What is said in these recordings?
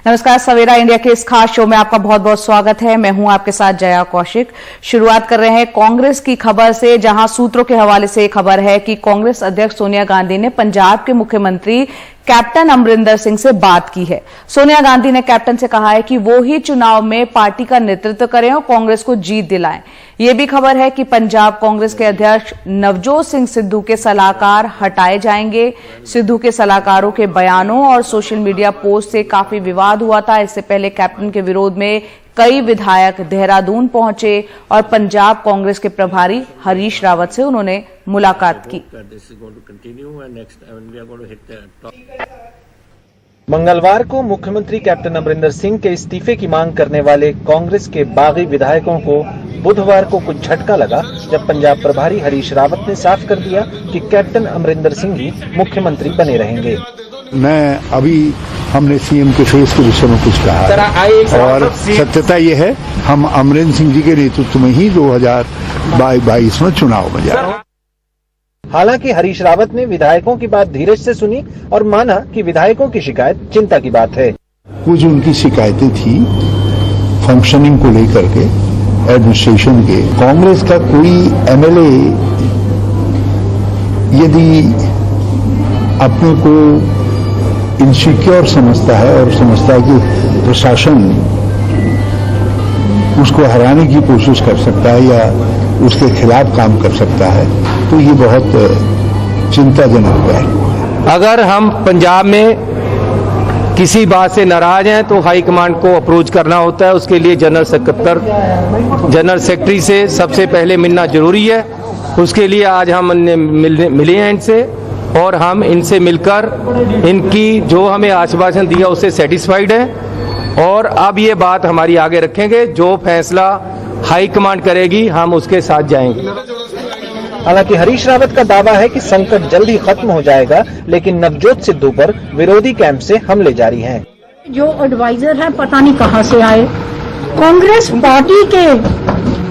नमस्कार, सवेरा इंडिया के इस खास शो में आपका बहुत बहुत स्वागत है। मैं हूं आपके साथ जया कौशिक। शुरुआत कर रहे हैं कांग्रेस की खबर से, जहां सूत्रों के हवाले से खबर है कि कांग्रेस अध्यक्ष सोनिया गांधी ने पंजाब के मुख्यमंत्री कैप्टन अमरिंदर सिंह से बात की है। सोनिया गांधी ने कैप्टन से कहा है कि वो ही चुनाव में पार्टी का नेतृत्व करें और कांग्रेस को जीत दिलाएं। ये भी खबर है कि पंजाब कांग्रेस के अध्यक्ष नवजोत सिंह सिद्धू के सलाहकार हटाए जाएंगे। सिद्धू के सलाहकारों के बयानों और सोशल मीडिया पोस्ट से काफी विवाद हुआ था। इससे पहले कैप्टन के विरोध में कई विधायक देहरादून पहुंचे और पंजाब कांग्रेस के प्रभारी हरीश रावत से उन्होंने मुलाकात की। मंगलवार को मुख्यमंत्री कैप्टन अमरिंदर सिंह के इस्तीफे की मांग करने वाले कांग्रेस के बागी विधायकों को बुधवार को कुछ झटका लगा, जब पंजाब प्रभारी हरीश रावत ने साफ कर दिया कि कैप्टन अमरिंदर सिंह ही मुख्यमंत्री बने रहेंगे। हमने सीएम के फेस के विषय में कुछ कहा और सत्यता ये है, हम अमरिंदर सिंह जी के नेतृत्व में ही 2022 में चुनाव में जा रहे हैं। हालांकि हरीश रावत ने विधायकों की बात धीरज से सुनी और माना कि विधायकों की शिकायत चिंता की बात है। कुछ उनकी शिकायतें थी फंक्शनिंग को लेकर के, एडमिनिस्ट्रेशन के। कांग्रेस का कोई एमएलए यदि अपने को इनसिक्योर समझता है और समझता है कि प्रशासन उसको हराने की कोशिश कर सकता है या उसके खिलाफ काम कर सकता है, तो ये बहुत चिंताजनक है। अगर हम पंजाब में किसी बात से नाराज हैं तो हाईकमांड को अप्रोच करना होता है। उसके लिए जनरल सेक्रेटरी से सबसे पहले मिलना जरूरी है। उसके लिए आज हम मिले हैं इनसे और हम इनसे मिलकर इनकी जो हमें आश्वासन दिया उससे सेटिस्फाइड है और अब ये बात हमारी आगे रखेंगे। जो फैसला हाईकमांड करेगी हम उसके साथ जाएंगे। हालांकि हरीश रावत का दावा है कि संकट जल्द ही खत्म हो जाएगा, लेकिन नवजोत सिद्धू पर विरोधी कैंप से हमले जारी हैं। जो एडवाइजर हैं पता नहीं कहां से आए। कांग्रेस पार्टी के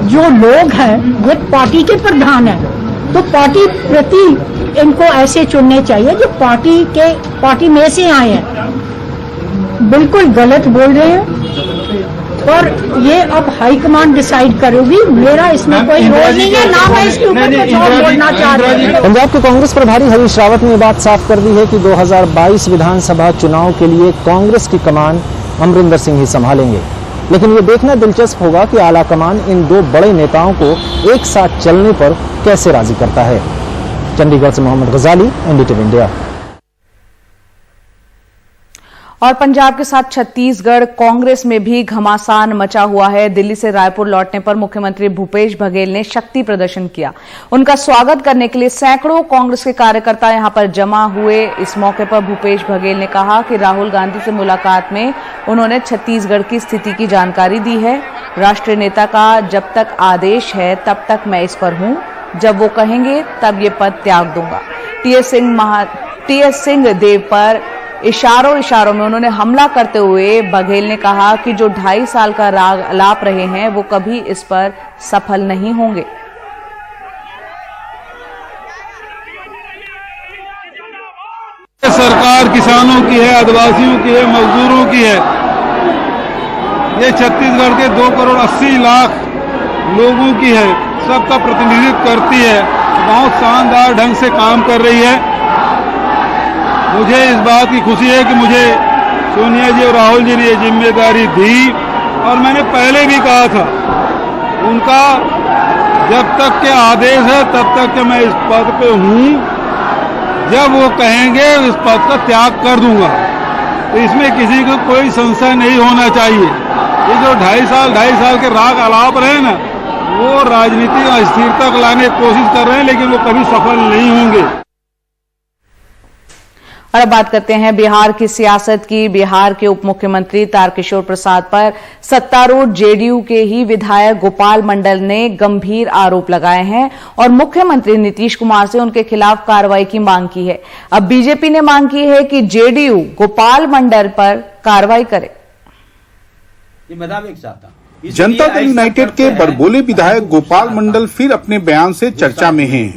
जो लोग हैं वो पार्टी के प्रधान हैं, तो पार्टी प्रति इनको ऐसे चुनने चाहिए जो पार्टी में से आए हैं। बिल्कुल गलत बोल रहे हैं और ये अब हाईकमांड डिसाइड करेगी। मेरा इसमें कोई रोल नहीं है, ना मैं इसके ऊपर कुछ और बोलना चाह रही हूं। पंजाब के कांग्रेस प्रभारी हरीश रावत ने बात साफ कर दी है कि 2022 विधानसभा चुनाव के लिए कांग्रेस की कमान अमरिंदर सिंह ही संभालेंगे, लेकिन ये देखना दिलचस्प होगा कि आला कमान इन दो बड़े नेताओं को एक साथ चलने पर कैसे राजी करता है। चंडीगढ़ से मोहम्मद गजाली, एनडीटीवी इंडिया। और पंजाब के साथ छत्तीसगढ़ कांग्रेस में भी घमासान मचा हुआ है। दिल्ली से रायपुर लौटने पर मुख्यमंत्री भूपेश बघेल ने शक्ति प्रदर्शन किया। उनका स्वागत करने के लिए सैकड़ों कांग्रेस के कार्यकर्ता यहां पर जमा हुए। इस मौके पर भूपेश बघेल ने कहा कि राहुल गांधी से मुलाकात में उन्होंने छत्तीसगढ़ की स्थिति की जानकारी दी है। राष्ट्रीय नेता का जब तक आदेश है तब तक मैं इस पर हूं, जब वो कहेंगे तब ये पद त्याग दूंगा। टीएस सिंह देव पर इशारों में उन्होंने हमला करते हुए बघेल ने कहा कि जो 2.5 साल का राग अलाप रहे हैं वो कभी इस पर सफल नहीं होंगे। सरकार किसानों की है, आदिवासियों की है, मजदूरों की है। ये छत्तीसगढ़ के 2 करोड़ 80 लाख लोगों की है, सबका प्रतिनिधित्व करती है। बहुत शानदार ढंग से काम कर रही है। मुझे इस बात की खुशी है कि मुझे सोनिया जी और राहुल जी ने ये जिम्मेदारी दी और मैंने पहले भी कहा था उनका जब तक के आदेश है तब तक के मैं इस पद पे हूँ, जब वो कहेंगे इस पद का त्याग कर दूंगा। तो इसमें किसी को कोई संशय नहीं होना चाहिए। ये जो 2.5 साल के राग अलाप रहे ना, वो राजनीति में स्थिरता लाने की कोशिश कर रहे हैं, लेकिन वो कभी सफल नहीं होंगे। और अब बात करते हैं बिहार की सियासत की। बिहार के उप मुख्यमंत्री तारकिशोर प्रसाद पर सत्तारूढ़ जेडीयू के ही विधायक गोपाल मंडल ने गंभीर आरोप लगाए हैं और मुख्यमंत्री नीतीश कुमार से उनके खिलाफ कार्रवाई की मांग की है। अब बीजेपी ने मांग की है कि जेडीयू गोपाल मंडल पर कार्रवाई करे। जनता दल यूनाइटेड के बड़बोले विधायक गोपाल मंडल फिर अपने बयान से चर्चा में हैं।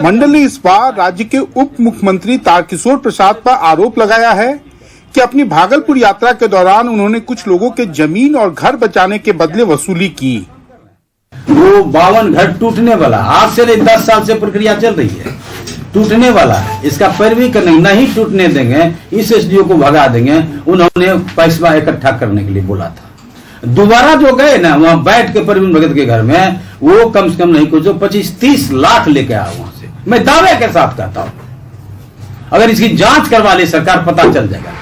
मंडल ने इस बार राज्य के उप मुख्यमंत्री तारकिशोर प्रसाद पर आरोप लगाया है कि अपनी भागलपुर यात्रा के दौरान उन्होंने कुछ लोगों के जमीन और घर बचाने के बदले वसूली की। वो 52 घर टूटने वाला, आज से नहीं 10 साल से प्रक्रिया चल रही है, टूटने वाला है। इसका पैरवी करने नहीं टूटने देंगे, इस एसडीओ को भगा देंगे। उन्होंने पैसा इकट्ठा करने के लिए बोला था। दोबारा जो गए ना वहां बैठ के परवीन भगत के घर में, वो कम से कम नहीं कुछ 25-30 लाख लेके आया वहां से। मैं दावे के साथ कहता हूं, अगर इसकी जांच करवा ले सरकार, पता चल जाएगा।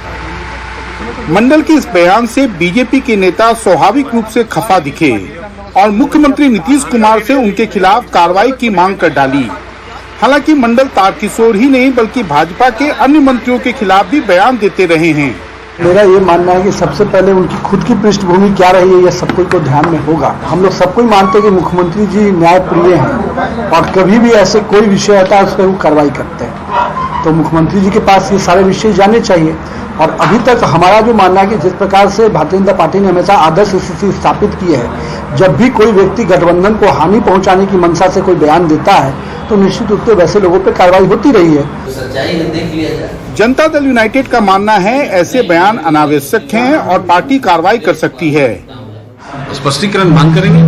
मंडल के इस बयान से बीजेपी के नेता स्वाभाविक रूप से खफा दिखे और मुख्यमंत्री नीतीश कुमार से उनके खिलाफ कार्रवाई की मांग कर डाली। हालांकि मंडल तारकिशोर ही नहीं बल्कि भाजपा के अन्य मंत्रियों के खिलाफ भी बयान देते रहे हैं। मेरा ये मानना है कि सबसे पहले उनकी खुद की पृष्ठभूमि क्या रही है, यह सबको को ध्यान में होगा। हम लोग सबको मानते हैं कि मुख्यमंत्री जी न्यायप्रिय हैं और कभी भी ऐसे कोई विषय आता है उस पर वो कार्रवाई करते हैं। तो मुख्यमंत्री जी के पास ये सारे विषय जाने चाहिए। और अभी तक हमारा जो मानना है कि जिस प्रकार से भारतीय जनता पार्टी ने हमेशा आदर्श स्थिति स्थापित की है, जब भी कोई व्यक्ति गठबंधन को हानि पहुंचाने की मंशा से कोई बयान देता है तो निश्चित रूप से वैसे लोगों पर कार्रवाई होती रही है। जनता दल यूनाइटेड का मानना है ऐसे बयान अनावश्यक हैं और पार्टी कार्रवाई कर सकती है। स्पष्टीकरण मांग करेंगे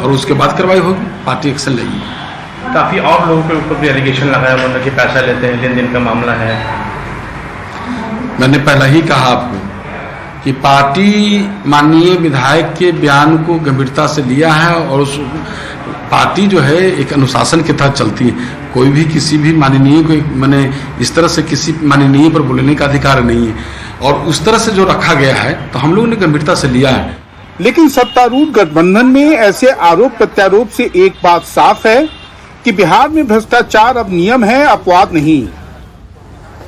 और उसके बाद कार्रवाई होगी, पार्टी एक्शन लेगी। काफी और लोगों के ऊपर भी एलिगेशन लगाया उन्होंने कि पैसा लेते हैं, लेन देन का मामला है। मैंने पहले ही कहा आपको कि पार्टी माननीय विधायक के बयान को गंभीरता से लिया है और उस पार्टी जो है एक अनुशासन के तहत चलती है। कोई भी किसी भी माननीय को मैंने इस तरह से किसी माननीय पर बोलने का अधिकार नहीं है और उस तरह से जो रखा गया है तो हम लोगों ने गंभीरता से लिया है। लेकिन सत्तारूढ़ गठबंधन में ऐसे आरोप प्रत्यारोप से एक बात साफ है कि बिहार में भ्रष्टाचार अब नियम है, अपवाद नहीं।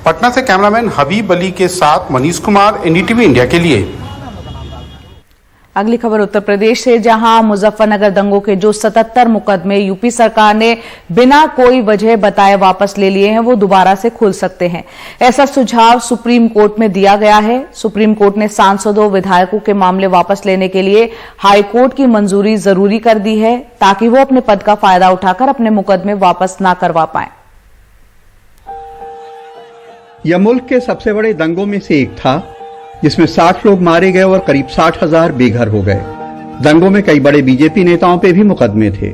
पटना से कैमरामैन हबीब अली के साथ मनीष कुमार, एनडीटीवी इंडिया के लिए। अगली खबर उत्तर प्रदेश से, जहां मुजफ्फरनगर दंगों के जो 77 मुकदमे यूपी सरकार ने बिना कोई वजह बताए वापस ले लिए हैं, वो दोबारा से खुल सकते हैं। ऐसा सुझाव सुप्रीम कोर्ट में दिया गया है। सुप्रीम कोर्ट ने सांसदों, विधायकों के मामले वापस लेने के लिए हाई कोर्ट की मंजूरी जरूरी कर दी है ताकि वो अपने पद का फायदा उठाकर अपने मुकदमे वापस ना करवा पाएं। यह मुल्क के सबसे बड़े दंगों में से एक था जिसमें 60 लोग मारे गए और करीब 60,000 बेघर हो गए। दंगों में कई बड़े बीजेपी नेताओं पे भी मुकदमे थे।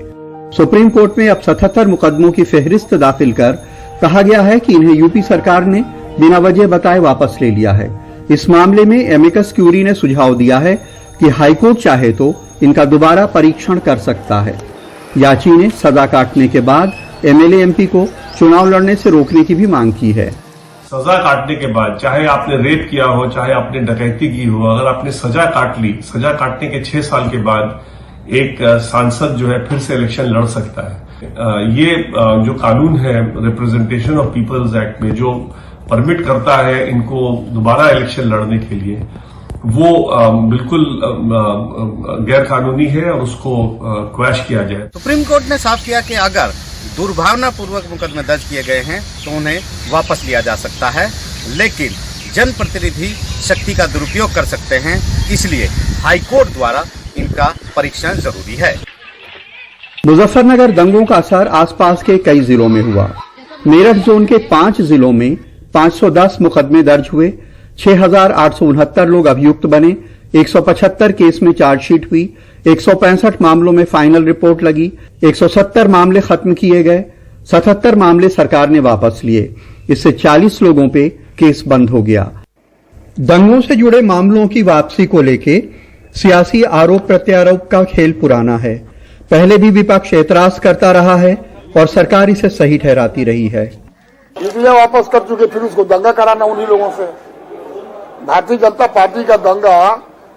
सुप्रीम कोर्ट में अब 77 मुकदमों की फहरिस्त दाखिल कर कहा गया है कि इन्हें यूपी सरकार ने बिना वजह बताए वापस ले लिया है। इस मामले में एमिकस क्यूरी ने सुझाव दिया है कि हाईकोर्ट चाहे तो इनका दोबारा परीक्षण कर सकता है। याची ने सजा काटने के बाद एमएलए एमपी को चुनाव लड़ने से रोकने की भी मांग की है। सजा काटने के बाद, चाहे आपने रेप किया हो, चाहे आपने डकैती की हो, अगर आपने सजा काट ली, सजा काटने के 6 साल के बाद एक सांसद जो है फिर से इलेक्शन लड़ सकता है। ये जो कानून है रिप्रेजेंटेशन ऑफ पीपल्स एक्ट में जो परमिट करता है इनको दोबारा इलेक्शन लड़ने के लिए, वो बिल्कुल गैर कानूनी है और उसको क्वैश किया जाए। सुप्रीम कोर्ट ने साफ किया कि अगर दुर्भावनापूर्वक मुकदमे दर्ज किए गए हैं तो उन्हें वापस लिया जा सकता है, लेकिन जनप्रतिनिधि शक्ति का दुरुपयोग कर सकते हैं, इसलिए हाईकोर्ट द्वारा इनका परीक्षण जरूरी है। मुजफ्फरनगर दंगों का असर आसपास के कई जिलों में हुआ। मेरठ जोन के 5 जिलों में 510 मुकदमे दर्ज हुए, 6,869 लोग अभियुक्त बने, 175 केस में चार्जशीट हुई, 165 मामलों में फाइनल रिपोर्ट लगी, 170 मामले खत्म किए गए, 77 मामले सरकार ने वापस लिए। इससे 40 लोगों पे केस बंद हो गया। दंगों से जुड़े मामलों की वापसी को लेके सियासी आरोप प्रत्यारोप का खेल पुराना है। पहले भी विपक्ष एतराज करता रहा है और सरकार इसे सही ठहराती रही है। इसलिए वापस कर चुके, फिर उसको दंगा कराना उन्हीं लोगों से। भारतीय जनता पार्टी का दंगा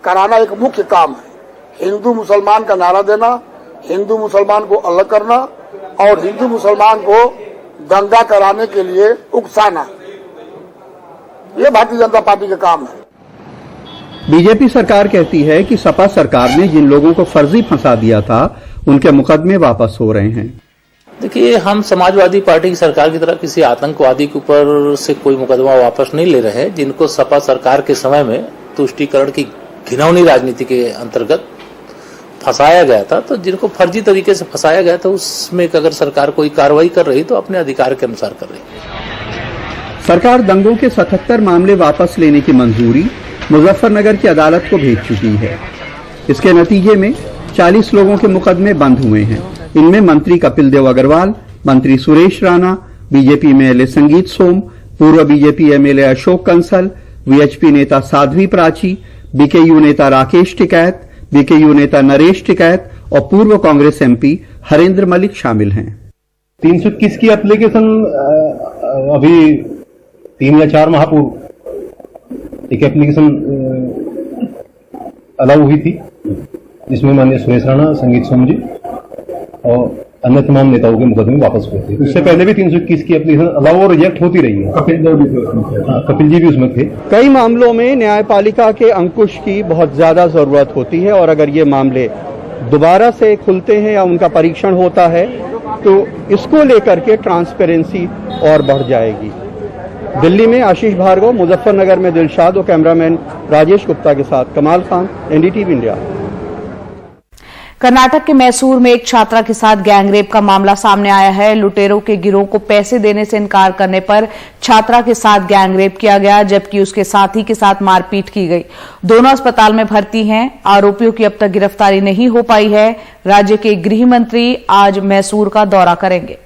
कराना एक मुख्य काम है। हिंदू मुसलमान का नारा देना, हिंदू मुसलमान को अलग करना और हिंदू मुसलमान को दंगा कराने के लिए उकसाना, ये भारतीय जनता पार्टी का काम है। बीजेपी सरकार कहती है कि सपा सरकार ने जिन लोगों को फर्जी फंसा दिया था उनके मुकदमे वापस हो रहे हैं। देखिए, हम समाजवादी पार्टी की सरकार की तरह किसी आतंकवादी के ऊपर से कोई मुकदमा वापस नहीं ले रहे हैं। जिनको सपा सरकार के समय में तुष्टीकरण की घिनौनी राजनीति के अंतर्गत फंसाया गया था, तो जिनको फर्जी तरीके से फंसाया गया था उसमें अगर सरकार कोई कार्रवाई कर रही तो अपने अधिकार के अनुसार कर रही। सरकार दंगों के 77 मामले वापस लेने की मंजूरी मुजफ्फरनगर की अदालत को भेज चुकी है। इसके नतीजे में 40 लोगों के मुकदमे बंद हुए हैं। इनमें मंत्री कपिल देव अग्रवाल, मंत्री सुरेश राणा, बीजेपी एमएलए संगीत सोम, पूर्व BJP MLA Ashok Kansal, VHP नेता साध्वी प्राची, बीकेयू नेता राकेश टिकैत, बीकेयू नेता नरेश टिकैत और पूर्व कांग्रेस एमपी हरेंद्र मलिक शामिल हैं। 321 की एप्लीकेशन अभी 3 या 4 माह पूर्व एक एप्लीकेशन अलाउ हुई थी, जिसमें माननीय सुरेश राणा, संगीत सोम जी और अन्य तमाम नेताओं के मुकदमे वापस हुए थे। उससे पहले भी 321 की एप्लीकेशन अलाउ और रिजेक्ट होती रही है। कपिल जी भी उसमें थे। कई मामलों में न्यायपालिका के अंकुश की बहुत ज्यादा जरूरत होती है और अगर ये मामले दोबारा से खुलते हैं या उनका परीक्षण होता है तो इसको लेकर के ट्रांसपेरेंसी और बढ़ जाएगी। दिल्ली में आशीष भार्गव, मुजफ्फरनगर में दिलशाद और कैमरामैन राजेश गुप्ता के साथ कमाल खान, एनडीटीवी इंडिया। कर्नाटक के मैसूर में एक छात्रा के साथ गैंगरेप का मामला सामने आया है। लुटेरों के गिरोह को पैसे देने से इनकार करने पर छात्रा के साथ गैंगरेप किया गया, जबकि उसके साथी के साथ मारपीट की गई। दोनों अस्पताल में भर्ती हैं। आरोपियों की अब तक गिरफ्तारी नहीं हो पाई है। राज्य के गृह मंत्री आज मैसूर का दौरा करेंगे।